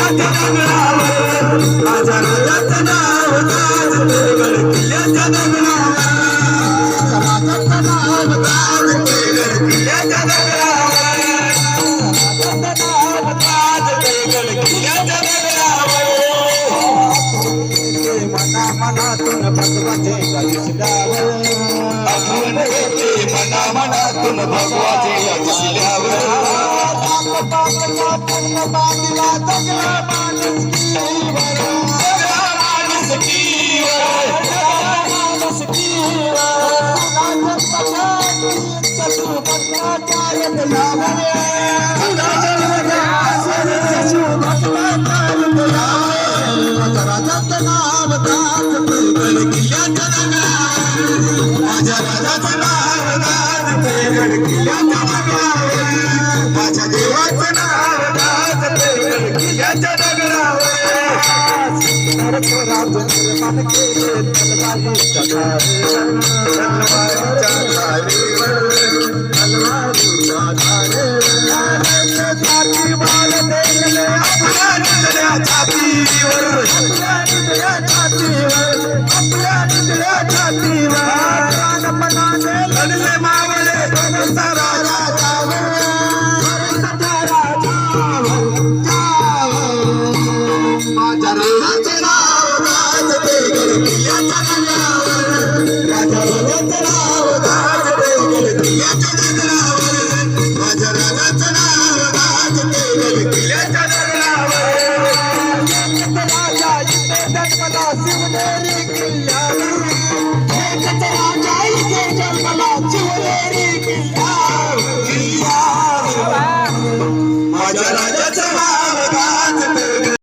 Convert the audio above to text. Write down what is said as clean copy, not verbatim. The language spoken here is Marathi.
किल्ल्याच्या डोंगरावर माझ्या राजाचं नाव गाजते किल्ल्याच्या डोंगरावर राजाचं नाव गाजते किल्ल्याच्या डोंगरावर राजाचं नाव गाजते किल्ल्याच्या डोंगरावर मना मनातून भगवाचे दिसल्यावर आठवण येते मना मनातून भगवाचे दिसल्यावर पूर्ण बांधला जगला माणुसकीवर राजाचं नाव गाजते किल्ल्याच्या डोंगरावर माझ्या राजाचं नाव गाजते किल्ल्याच्या डोंगरावर माझ्या देवाचं नाव गाजते किल्ल्याच्या डोंगरावर राजन केले तलवारीच्या धारेवर तलवारीच्या धारेवर छातीवर देखले आपल्या निधड्या छातीवर प्राणपणाने लढले मावळे भरता राजावर माझ्या राजाचं नाव गाजते किल्ल्याच्या डोंगरावर माझ्या राजाचं नाव गाजते किल्ल्याच्या डोंगरावर माझ्या राजाचं नाव गाजते किल्ल्याच्या डोंगरावर राजा इथे जन्मला शिवनेरी किल्ल्यावर राजा इथे जन्मला शिवनेरी किल्ल्यावर माझ्या राजाचं नाव गाजते